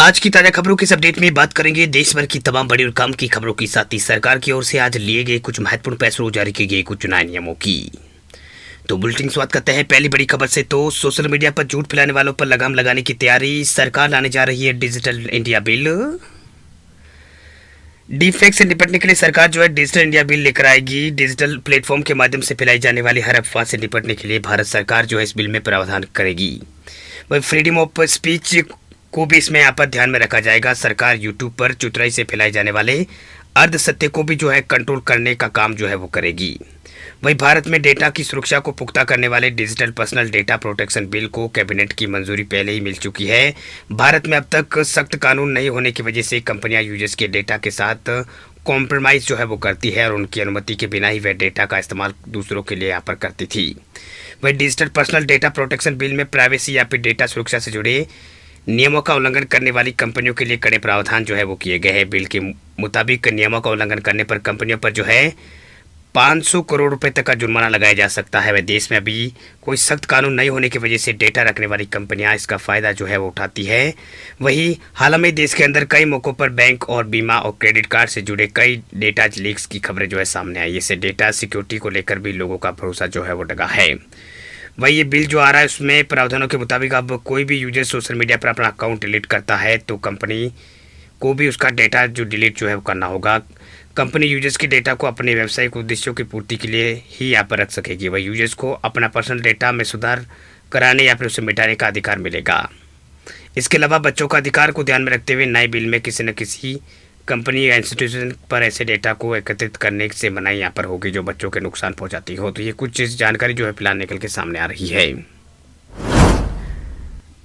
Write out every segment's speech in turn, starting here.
आज की ताजा खबरों की इस अपडेट में बात करेंगे देश भर की तमाम बड़ी और कम की खबरों की, साथ ही सरकार की ओर से आज लिए गए कुछ महत्वपूर्ण फैसलों, जारी किए गए कुछ नए नियमों की। तो बुलेटिन शुरुआत करते हैं पहली बड़ी खबर से। तो सोशल मीडिया पर झूठ फैलाने वालों पर लगाम लगाने की तैयारी, सरकार लाने जा रही है डिजिटल इंडिया बिल। डीफेक से निपटने के लिए सरकार जो है डिजिटल इंडिया बिल लेकर आएगी। डिजिटल प्लेटफॉर्म के माध्यम से फैलाई जाने वाली हर अफवाह से निपटने के लिए भारत सरकार जो है इस बिल में प्रावधान करेगी। वही फ्रीडम ऑफ स्पीच को भी इसमें यहाँ पर ध्यान में रखा जाएगा। सरकार यूट्यूब पर चुतराई से फैलाए जाने वाले अर्ध सत्य को भी जो है कंट्रोल करने का काम जो है वो करेगी। वहीं भारत में डेटा की सुरक्षा को पुख्ता करने वाले digital personal data protection bill को कैबिनेट की मंजूरी पहले ही मिल चुकी है। भारत में अब तक सख्त कानून नहीं होने की वजह से कंपनियां यूजर्स के डेटा के साथ कॉम्प्रोमाइज़ जो है वो करती है और उनकी अनुमति के बिना ही वह डेटा का इस्तेमाल दूसरों के लिए यहाँ पर करती थी। वही digital personal data protection bill में प्राइवेसी या फिर डेटा सुरक्षा से जुड़े नियमों का उल्लंघन करने वाली कंपनियों के लिए कड़े प्रावधान जो है वो किए गए हैं। बिल के मुताबिक नियमों का उल्लंघन करने पर कंपनियों पर जो है 500 करोड़ रुपए तक का जुर्माना लगाया जा सकता है। वह देश में अभी कोई सख्त कानून नहीं होने की वजह से डेटा रखने वाली कंपनियां इसका फ़ायदा जो है वो उठाती है। वहीं हाल में देश के अंदर कई मौक़ों पर बैंक और बीमा और क्रेडिट कार्ड से जुड़े कई डेटा लीक्स की खबरें जो है सामने आई। इससे डेटा सिक्योरिटी को लेकर भी लोगों का भरोसा जो है वो डगा है। वही ये बिल जो आ रहा है उसमें प्रावधानों के मुताबिक अब कोई भी यूजर सोशल मीडिया पर अपना अकाउंट डिलीट करता है तो कंपनी को भी उसका डेटा जो डिलीट जो है वो करना होगा। कंपनी यूजर्स के डेटा को अपने व्यावसायिक उद्देश्यों की पूर्ति के लिए ही यहाँ पर रख सकेगी। वह यूजर्स को अपना पर्सनल डेटा में सुधार कराने या फिर उसे मिटाने का अधिकार मिलेगा। इसके अलावा बच्चों का अधिकार को ध्यान में रखते हुए नए बिल में किसी न किसी कंपनी या इंस्टीट्यूशन पर ऐसे डेटा को एकत्रित करने से मनाही यहाँ पर होगी जो बच्चों के नुकसान पहुँचाती हो। तो ये कुछ जानकारी जो है फिलहाल निकल के सामने आ रही है।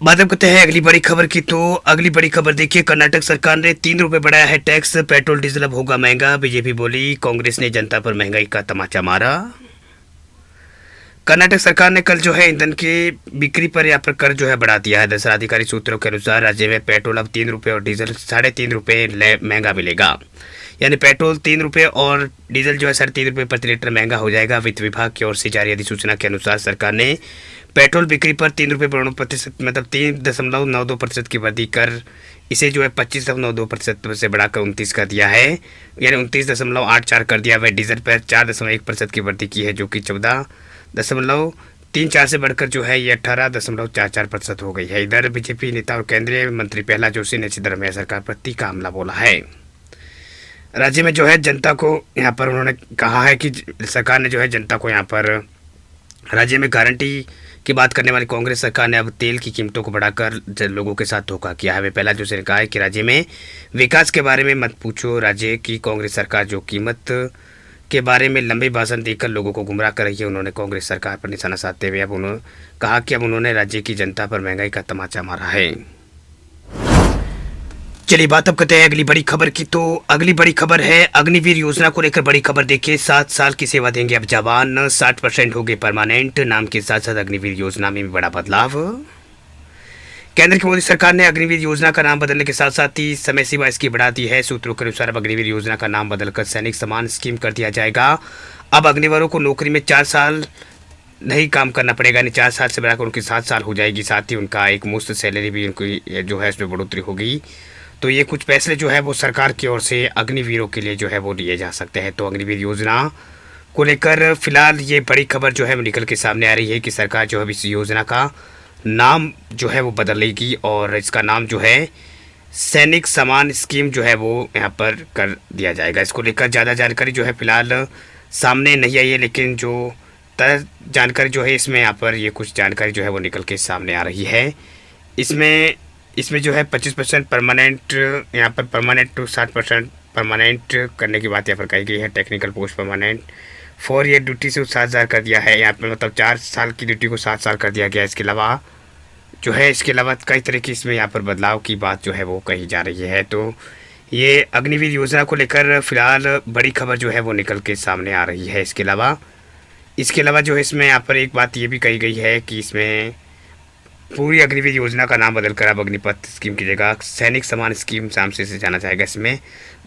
बात अब करते हैं अगली बड़ी खबर की। तो अगली बड़ी खबर देखिए, कर्नाटक सरकार ने 3 रुपये बढ़ाया है टैक्स, पेट्रोल डीजल अब होगा महंगा। बीजेपी बोली कांग्रेस ने जनता पर महंगाई का तमाचा मारा। कर्नाटक सरकार ने कल जो है ईंधन की बिक्री पर यहाँ पर कर जो है बढ़ा दिया है। दरअसल आधिकारिक सूत्रों के अनुसार राज्य में पेट्रोल अब 3 रुपये और डीजल 3.5 रुपये महंगा मिलेगा। यानी पेट्रोल 3 रुपये और डीजल जो है 3.5 रुपये प्रति लीटर महंगा हो जाएगा। वित्त विभाग की ओर से जारी अधिसूचना के अनुसार सरकार ने पेट्रोल बिक्री पर 3 रुपये 92% मतलब 3.92% की वृद्धि कर इसे जो है 25.92% से बढ़ाकर 29 कर दिया है, यानी 29.84 कर दिया। वह डीजल पर 4.1% की वृद्धि की है जो कि 14.34 से बढ़कर जो है ये 18.44% हो गई है। इधर बीजेपी नेता और केंद्रीय मंत्री प्रहलाद जोशी ने सिद्धरामैया सरकार पर तीखा हमला बोला है। राज्य में जो है जनता को यहाँ पर उन्होंने कहा है कि सरकार ने जो है जनता को यहाँ पर राज्य में गारंटी की बात करने वाली कांग्रेस सरकार ने अब तेल की कीमतों को बढ़ाकर लोगों के साथ धोखा किया है। वे प्रहलाद जोशी ने कहा है कि राज्य में विकास के बारे में मत पूछो। राज्य की कांग्रेस सरकार जो कीमत के बारे में लंबे भाषण देकर लोगों को गुमराह कर रही है। उन्होंने कांग्रेस सरकार पर निशाना साधते हुए अब उन्होंने कहा कि अब उन्होंने राज्य की जनता पर महंगाई का तमाचा मारा है। चलिए बात अब करते हैं अगली बड़ी खबर की। तो अगली बड़ी खबर है अग्निवीर योजना को लेकर बड़ी खबर। देखिए 7 साल की सेवा देंगे अब जवान, 60% हो गए परमानेंट। नाम के साथ साथ अग्निवीर योजना में भी बड़ा बदलाव। केंद्र की मोदी सरकार ने अग्निवीर योजना का नाम बदलने के साथ साथ ही समय सीमा इसकी बढ़ा दी है। सूत्रों के अनुसार अब अग्निवीर योजना का नाम बदलकर सैनिक सम्मान स्कीम कर दिया जाएगा। अब अग्निवीरों को नौकरी में 4 साल नहीं काम करना पड़ेगा, यानी 4 साल से बढ़ाकर उनकी 7 साल हो जाएगी। साथ ही उनका एक मुफ्त सैलरी भी उनकी जो है उसमें बढ़ोतरी होगी। तो ये कुछ फैसले जो है वो सरकार की ओर से अग्निवीरों के लिए जो है वो लिए जा सकते हैं। तो अग्निवीर योजना को लेकर फिलहाल ये बड़ी खबर जो है वो निकल के सामने आ रही है कि सरकार जो है इस योजना का नाम जो है वो बदलेगी और इसका नाम जो है सैनिक सम्मान स्कीम जो है वो यहाँ पर कर दिया जाएगा। इसको लेकर ज़्यादा जानकारी जो है फिलहाल सामने नहीं आई है, लेकिन जो जानकारी जो है इसमें यहाँ पर ये कुछ जानकारी जो है वो निकल के सामने आ रही है। इसमें जो है 25% परमानेंट, यहाँ पर परमानेंट टू 60% परमानेंट करने की बात यहाँ पर कही गई है। Technical post permanent 4 year duty से 7,000 कर दिया है। यहाँ पर मतलब 4 साल की ड्यूटी को 7 साल कर दिया गया। इसके अलावा कई तरह की इसमें यहाँ पर बदलाव की बात जो है वो कही जा रही है। तो ये अग्निवीर योजना को लेकर फिलहाल बड़ी खबर जो है वो निकल के सामने आ रही है। इसके अलावा जो है इसमें यहाँ पर एक बात ये भी कही गई है कि इसमें पूरी अग्निवीर योजना का नाम बदलकर अब अग्निपथ स्कीम की जगह सैनिक सम्मान स्कीम नाम से जाना जाएगा। इसमें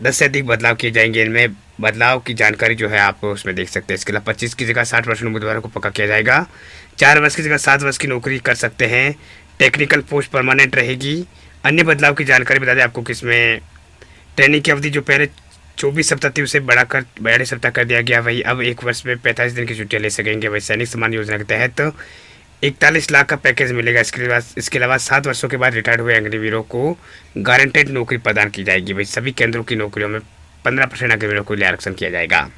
10 से अधिक बदलाव किए जाएंगे। इनमें बदलाव की जानकारी जो है आप उसमें देख सकते हैं। इसके अलावा 25 की जगह 60% उम्मीदवारों को पक्का किया जाएगा। 4 वर्ष की जगह 7 वर्ष की नौकरी कर सकते हैं। टेक्निकल पोस्ट परमानेंट रहेगी अन्य बदलाव की जानकारी बता दें आपको कि इसमें ट्रेनिंग की अवधि जो पहले 24 सप्ताह थी उसे बढ़ाकर 42 सप्ताह कर दिया गया। वही अब एक वर्ष में 45 दिन की छुट्टियां ले सकेंगे। वही सैनिक सम्मान योजना के तहत 41 लाख का पैकेज मिलेगा। इसके अलावा 7 वर्षों के बाद रिटायर्ड हुए अग्निवीरों को गारंटेड नौकरी प्रदान की जाएगी। वही सभी केंद्रों की नौकरियों में 15% अग्निवीरों को लिए आरक्षण किया जाएगा।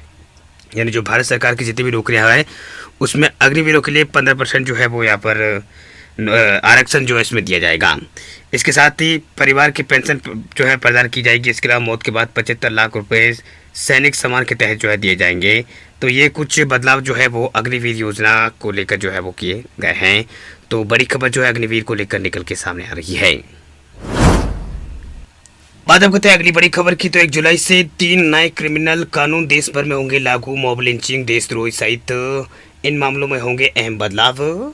यानी जो भारत सरकार की जितनी भी नौकरियां हैं उसमें अग्निवीरों के लिए 15% जो है वो यहाँ पर आरक्षण जो है इसमें दिया जाएगा। इसके साथ ही परिवार की पेंशन जो है प्रदान की जाएगी। इसके अलावा मौत के बाद 75 लाख रुपए सैनिक सम्मान के तहत जो है दिए जाएंगे। तो ये कुछ बदलाव जो है वो अग्निवीर योजना को लेकर जो है वो किए गए हैं। तो बड़ी खबर जो है अग्निवीर को लेकर निकल के सामने आ रही है। बात अब करते हैं अगली बड़ी खबर की। तो 1 जुलाई से 3 नए क्रिमिनल कानून देश भर में होंगे लागू। मॉब लिंचिंग, देशद्रोही सहित इन मामलों में होंगे अहम बदलाव।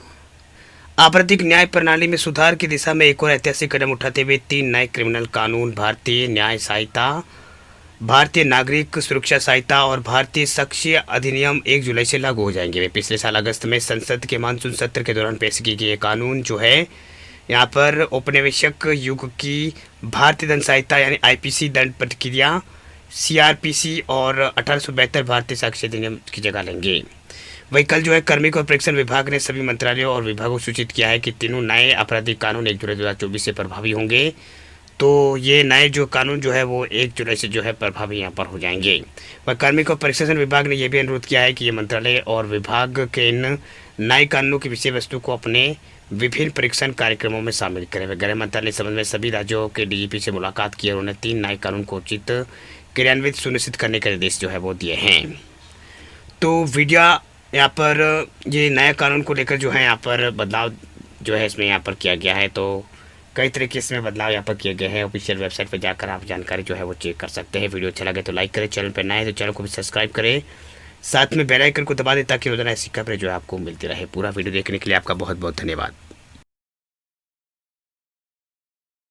आपराधिक न्याय प्रणाली में सुधार की दिशा में एक और ऐतिहासिक कदम उठाते हुए 3 नए क्रिमिनल कानून भारतीय न्याय संहिता, भारतीय नागरिक सुरक्षा संहिता और भारतीय साक्ष्य अधिनियम 1 जुलाई से लागू हो जाएंगे। वे पिछले साल अगस्त में संसद के मानसून सत्र के दौरान पेश किए गए कानून जो है यहाँ पर औपनिवेशिक युग की भारतीय दंड संहिता यानी आईपीसी दंड प्रक्रिया सीआरपीसी और 1872 भारतीय साक्ष्य अधिनियम की जगह लेंगे। वही कल जो है कार्मिक और प्रेक्षण विभाग ने सभी मंत्रालयों और विभागों को सूचित किया है कि तीनों नए आपराधिक कानून 1 जुलाई 2024 से प्रभावी होंगे। तो ये नए जो कानून जो है वो 1 जुलाई से जो है प्रभावी यहाँ पर हो जाएंगे। वह कार्मिक और प्रशिक्षण विभाग ने यह भी अनुरोध किया है कि ये मंत्रालय और विभाग के इन नए कानूनों की विषय वस्तु को अपने विभिन्न परीक्षण कार्यक्रमों में शामिल करें। वह गृह मंत्रालय ने संबंध में सभी राज्यों के डीजीपी से मुलाकात की और उन्हें 3 नए कानून को उचित क्रियान्वित सुनिश्चित करने के निर्देश जो है वो दिए हैं। तो वीडियो यहाँ पर ये नया कानून को लेकर जो है यहाँ पर बदलाव जो है इसमें यहाँ पर किया गया है। तो कई तरीके से बदलाव यहाँ पर किए गए हैं। ऑफिशियल वेबसाइट पर जाकर आप जानकारी जो है वो चेक कर सकते हैं। वीडियो अच्छा लगे तो लाइक करें, चैनल पर नए हैं तो चैनल को भी सब्सक्राइब करें, साथ में बेल आइकन को दबा दें ताकि रोजाना ऐसी खबरें जो है आपको मिलती रहे। पूरा वीडियो देखने के लिए आपका बहुत बहुत धन्यवाद।